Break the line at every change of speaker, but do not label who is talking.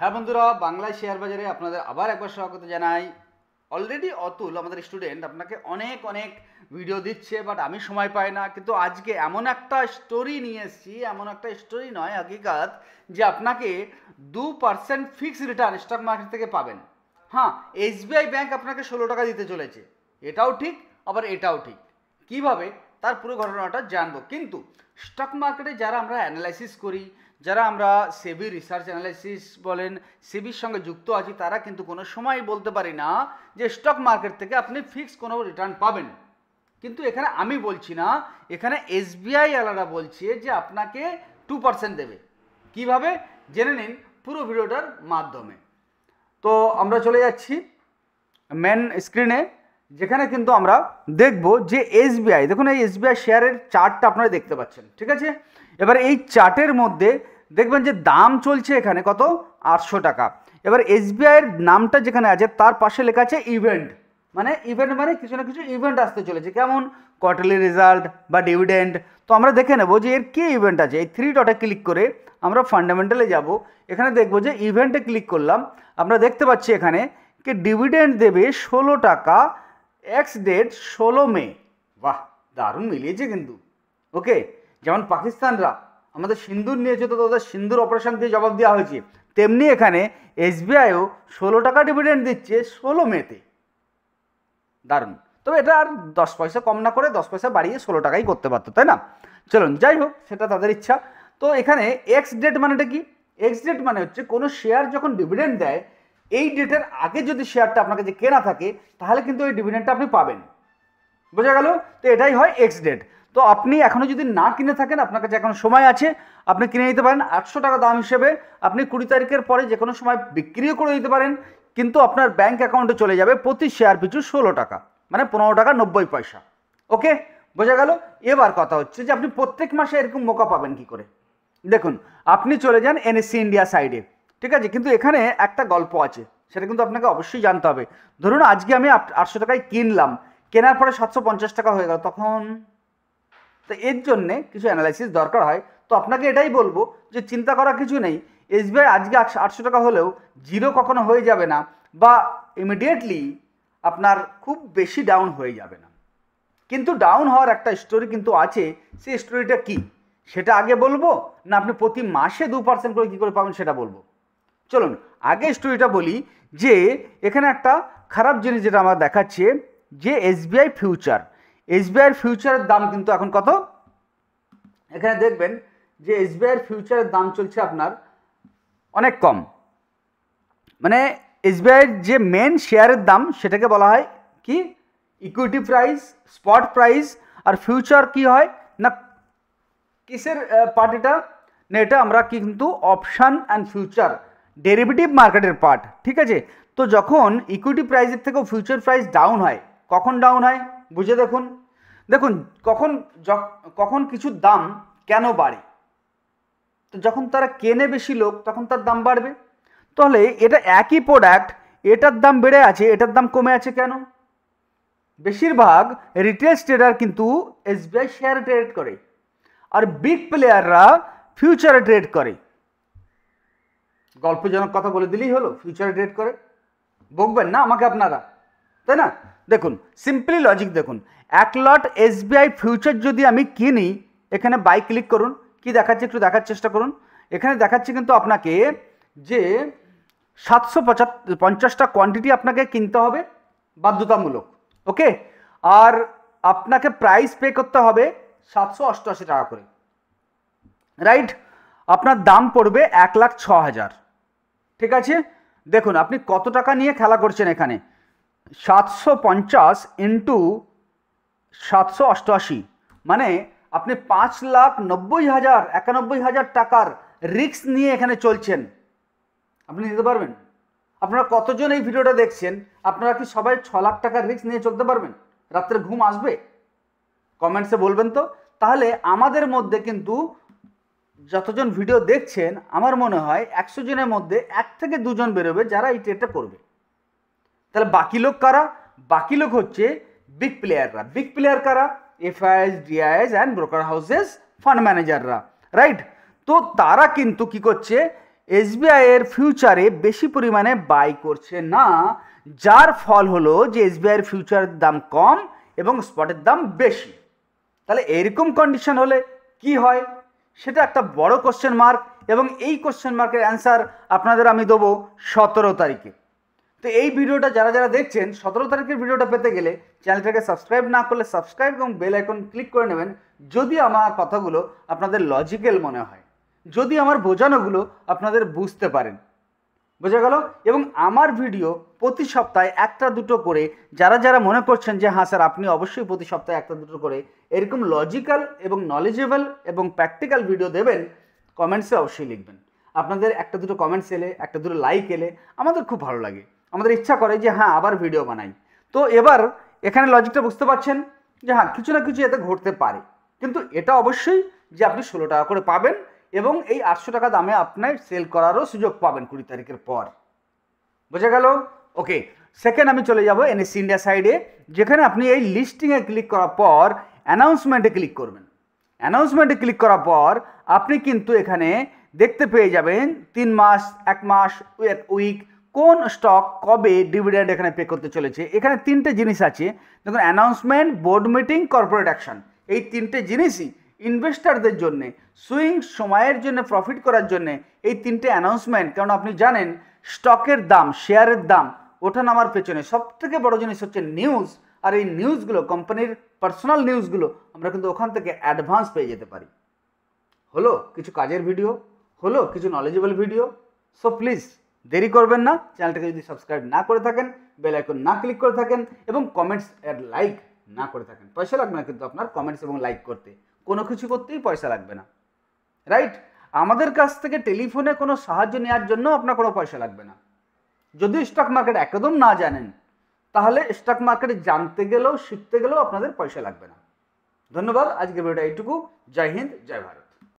হ্যাঁ বন্ধুরা, বাংলায় শেয়ার বাজারে আপনাদের আবার একবার স্বাগত জানাই। অলরেডি অতুল আমাদের স্টুডেন্ট আপনাকে অনেক অনেক ভিডিও দিচ্ছে, বাট আমি সময় পাই না। কিন্তু আজকে এমন একটা স্টোরি নিয়ে এসেছি, এমন একটা স্টোরি নয়, হাকিকাত, যে আপনাকে 2% ফিক্স রিটার্ন স্টক মার্কেট থেকে পাবেন। হ্যাঁ, এসবিআই ব্যাংক আপনাকে 16 টাকা দিতে চলেছে, এটাও ঠিক আবার এটাও ঠিক। কিভাবে তার পুরো ঘটনাটা জানবো। কিন্তু স্টক মার্কেটে যারা আমরা অ্যানালাইসিস করি, যারা আমরা সেবি রিসার্চ অ্যানালাইসিস বলেন, সেবির সঙ্গে যুক্ত আছি, তারা কিন্তু কোনো সময় বলতে পারি না যে স্টক মার্কেট থেকে আপনি ফিক্স কোনো রিটার্ন পাবেন। কিন্তু এখানে আমি বলছি না, এখানে এসবিআই আলাদা বলছে যে আপনাকে 2% দেবে। কিভাবে জেনে নিন পুরো ভিডিওটার মাধ্যমে। তো আমরা চলে যাচ্ছি মেন স্ক্রিনে, যেখানে কিন্তু আমরা দেখব যে এসবিআই, দেখুন এই এসবিআই শেয়ারের চার্টটা আপনারা দেখতে পাচ্ছেন, ঠিক আছে। এবার এই চার্টের মধ্যে দেখবেন যে দাম চলছে এখানে কত, 800 টাকা। এবার এসবিআইয়ের নামটা যেখানে আছে তার পাশে লেখা আছে ইভেন্ট, মানে ইভেন্ট মানে কিছু না কিছু ইভেন্ট আসতে চলেছে, কেমন কোয়ার্টারলি রেজাল্ট বা ডিভিডেন্ড। তো আমরা দেখে নেব যে এর কী ইভেন্ট আছে। এই 3 ডটে ক্লিক করে আমরা ফান্ডামেন্টালে যাব, এখানে দেখব যে ইভেন্টে ক্লিক করলাম। আমরা দেখতে পাচ্ছি এখানে কি ডিভিডেন্ড দেবে 16 টাকা, এক্স ডেট 16 মে। বাহ, দারুণ মিলিয়েছে কিন্তু। ওকে, যেমন পাকিস্তানরা আমাদের সিন্দুর নিয়েছে, তো ওদের সিন্দুর অপারেশন দিয়ে জবাব দেওয়া হয়েছে, তেমনি এখানে এসবিআইও 16 টাকা ডিভিডেন্ড দিচ্ছে 16 মেতে। দারুণ। তবে এটা আর 10 পয়সা কম না করে 10 পয়সা বাড়িয়ে 16 টাকাই করতে পারতো, তাই না? চলুন, যাই হোক, সেটা তাদের ইচ্ছা। তো এখানে এক্স ডেট মানেটা কি? এক্স ডেট মানে হচ্ছে কোনো শেয়ার যখন ডিভিডেন্ড দেয়, এই ডেটের আগে যদি শেয়ারটা আপনাকে যে কেনা থাকে, তাহলে কিন্তু এই ডিভিডেন্ডটা আপনি পাবেন। বোঝা গেল? তো এটাই হয় এক্স ডেট। তো আপনি এখনও যদি না কিনে থাকেন, আপনার কাছে এখন সময় আছে, আপনি কিনে নিতে পারেন। 800 টাকা দাম হিসেবে আপনি 20 তারিখের পরে যে কোনো সময় বিক্রিও করে দিতে পারেন, কিন্তু আপনার ব্যাঙ্ক অ্যাকাউন্টে চলে যাবে প্রতি শেয়ার পিছু 16 টাকা, মানে 15 টাকা 90 পয়সা। ওকে, বোঝা গেল? এবার কথা হচ্ছে যে আপনি প্রত্যেক মাসে এরকম মোকা পাবেন কি করে। দেখুন, আপনি চলে যান এনএসসি ইন্ডিয়া সাইডে, ঠিক আছে, কিন্তু এখানে একটা গল্প আছে, সেটা কিন্তু আপনাকে অবশ্যই জানতে হবে। ধরুন আজকে আমি 800 টাকায় কিনলাম, কেনার পরে 750 টাকা হয়ে গেল, তখন তো এর জন্যে কিছু অ্যানালাইসিস দরকার হয়। তো আপনাকে এটাই বলবো যে চিন্তা করার কিছু নেই। এসবিআই আজকে 800 টাকা হলেও জিরো কখনো হয়ে যাবে না, বা ইমিডিয়েটলি আপনার খুব বেশি ডাউন হয়ে যাবে না। কিন্তু ডাউন হওয়ার একটা স্টোরি কিন্তু আছে। সেই স্টোরিটা কি সেটা আগে বলবো, না আপনি প্রতি মাসে 2% করে কী করে পাবেন সেটা বলবো? চলুন আগে স্টোরিটা বলি। যে এখানে একটা খারাপ জিনিস যেটা আমার দেখাচ্ছে, যে এসবিআই ফিউচার, এসবিআইয়ের ফিউচারের দাম কিন্তু এখন কত, এখানে দেখবেন যে এসবিআইয়ের ফিউচারের দাম চলছে আপনার অনেক কম। মানে এসবিআইয়ের যে মেন শেয়ারের দাম সেটাকে বলা হয় কি, ইকুইটি প্রাইস, স্পট প্রাইস। আর ফিউচার কি হয় না, কিসের পার্টিটা না, এটা আমরা কিন্তু অপশান অ্যান্ড ফিউচার ডেরিভেটিভ মার্কেটের পার্ট, ঠিক আছে। তো যখন ইকুইটি প্রাইসের থেকেও ফিউচার প্রাইস ডাউন হয়, কখন ডাউন হয় বুঝে দেখুন। দেখুন কখন কিছুর দাম কেন বাড়ে, তো যখন তারা কেনে বেশি লোক, তখন তার দাম বাড়বে। তাহলে এটা একই প্রোডাক্ট, এটার দাম বেড়ে আছে, এটার দাম কমে আছে কেন? বেশিরভাগ রিটেল ট্রেডার কিন্তু এসবিআই শেয়ারে ট্রেড করে, আর বিগ প্লেয়াররা ফিউচারে ট্রেড করে। গল্পজনক কথা বলে দিলেই হলো, ফিউচারে ট্রেড করে, বকবেন না আমাকে আপনারা, তাই না? দেখুন সিম্পলি লজিক দেখুন, 1 লট এসবিআই ফিউচার যদি আমি কিনি, এখানে বাই ক্লিক করুন, কি দেখাচ্ছে একটু দেখার চেষ্টা করুন। এখানে দেখাচ্ছে কিন্তু আপনাকে যে 750টা কোয়ান্টিটি আপনাকে কিনতে হবে বাধ্যতামূলক। ওকে, আর আপনাকে প্রাইস পে করতে হবে 788 টাকা করে, রাইট। আপনার দাম পড়বে 1,06,000, ঠিক আছে। দেখুন আপনি কত টাকা নিয়ে খেলা করছেন এখানে, 750 ইন্টু 788, মানে আপনি 5,90,000 91,000 টাকার রিস্ক নিয়ে এখানে চলছেন। আপনি নিতে পারবেন? আপনারা কতজন এই ভিডিওটা দেখছেন, আপনারা কি সবাই 6 লাখ টাকার রিস্ক নিয়ে চলতে পারবেন? রাত্রে ঘুম আসবে? কমেন্টসে বলবেন তো। তাহলে আমাদের মধ্যে কিন্তু যতজন ভিডিও দেখছেন, আমার মনে হয় 100 জনের মধ্যে 1 থেকে 2 জন বেরোবে যারা এই ট্রেডটা করবে। তাহলে বাকি লোক কারা? বাকি লোক হচ্ছে বিগ প্লেয়াররা। বিগ প্লেয়ার কারা? FIIs, DIIs and broker houses, fund ম্যানেজাররা, রাইট। তো তারা কিন্তু কি করছে, এসবিআই এর ফিউচারে বেশি পরিমাণে বাই করছে না, যার ফল হলো যে এসবিআই এর ফিউচারের দাম কম এবং স্পটের দাম বেশি। তাহলে এরকম কন্ডিশন হলে কি হয়, সেটা একটা বড় কোশ্চেন মার্ক, এবং এই কোশ্চেন মার্কের অ্যান্সার আপনাদের আমি দেবো 17 তারিখে। তো এই ভিডিওটা যারা যারা দেখছেন 17 তারিখের ভিডিওটা পেতে গেলে চ্যানেলটাকে সাবস্ক্রাইব না করলে সাবস্ক্রাইব এবং বেল আইকন ক্লিক করে নেবেন, যদি আমার কথাগুলো আপনাদের লজিক্যাল মনে হয়, যদি আমার বোঝানোগুলো আপনাদের বুঝতে পারেন। বোঝা গেল? এবং আমার ভিডিও প্রতি সপ্তাহে একটা দুটো করে, যারা যারা মনে করছেন যে হ্যাঁ স্যার আপনি অবশ্যই প্রতি সপ্তাহে একটা দুটো করে এরকম লজিক্যাল এবং নলেজেবল এবং প্র্যাকটিক্যাল ভিডিও দেবেন, কমেন্টসে অবশ্যই লিখবেন। আপনাদের একটা দুটো কমেন্টস এলে, একটা দুটো লাইক এলে আমাদের খুব ভালো লাগে, আমাদের ইচ্ছা করে যে হ্যাঁ আবার ভিডিও বানাই। তো এবার এখানে লজিকটা বুঝতে পারছেন যে হ্যাঁ কিছু না কিছু এতে ঘটতে পারে, কিন্তু এটা অবশ্যই যে আপনি 16 টাকা করে পাবেন এবং এই 800 টাকা দামে আপনার সেল করারও সুযোগ পাবেন 20 তারিখের পর। বোঝা গেল? ওকে, সেকেন্ড আমি চলে যাব এনএসসি ইন্ডিয়া সাইডে, যেখানে আপনি এই লিস্টিংয়ে ক্লিক করার পর অ্যানাউন্সমেন্টে ক্লিক করবেন। অ্যানাউন্সমেন্টে ক্লিক করার পর আপনি কিন্তু এখানে দেখতে পেয়ে যাবেন 3 মাস, 1 মাস, 1 উইক, কোন স্টক কবে ডিভিডেন্ড এখানে পে করতে চলেছে। এখানে 3টে জিনিস আছে, দেখুন announcement, board meeting, corporate action. এই 3টে জিনিসই ইনভেস্টারদের জন্য সুইং সময়ের জন্য প্রফিট করার জন্য এই 3টে অ্যানাউন্সমেন্ট। কারণ আপনি জানেন স্টকের দাম, শেয়ারের দাম ওঠা নামার পেছনে সবথেকে বড় জিনিস হচ্ছে নিউজ, আর এই নিউজগুলো কোম্পানির পার্সোনাল নিউজগুলো আমরা কিন্তু ওখান থেকে অ্যাডভান্স পেয়ে যেতে পারি। হলো কিছু কাজের ভিডিও, হলো কিছু নলেজেবল ভিডিও। সো প্লিজ দেরি করবেন না, চ্যানেলটাকে যদি সাবস্ক্রাইব না করে থাকেন, বেল আইকন না ক্লিক করে থাকেন এবং কমেন্টস আর লাইক না করে থাকেন। পয়সা লাগবে না কিন্তু আপনার কমেন্টস এবং লাইক করতে, কোনো কিছু করতেই পয়সা লাগবে না, রাইট? আমাদের কাছ থেকে টেলিফোনে কোনো সাহায্য নেওয়ার জন্য আপনার কোনো পয়সা লাগবে না। যদি স্টক মার্কেট একদম না জানেন, তাহলে স্টক মার্কেটে জানতে গেলেও শিখতে গেলেও আপনাদের পয়সা লাগবে না। ধন্যবাদ, আজকে ভিডিওটা এইটুকু। জয় হিন্দ, জয় ভারত।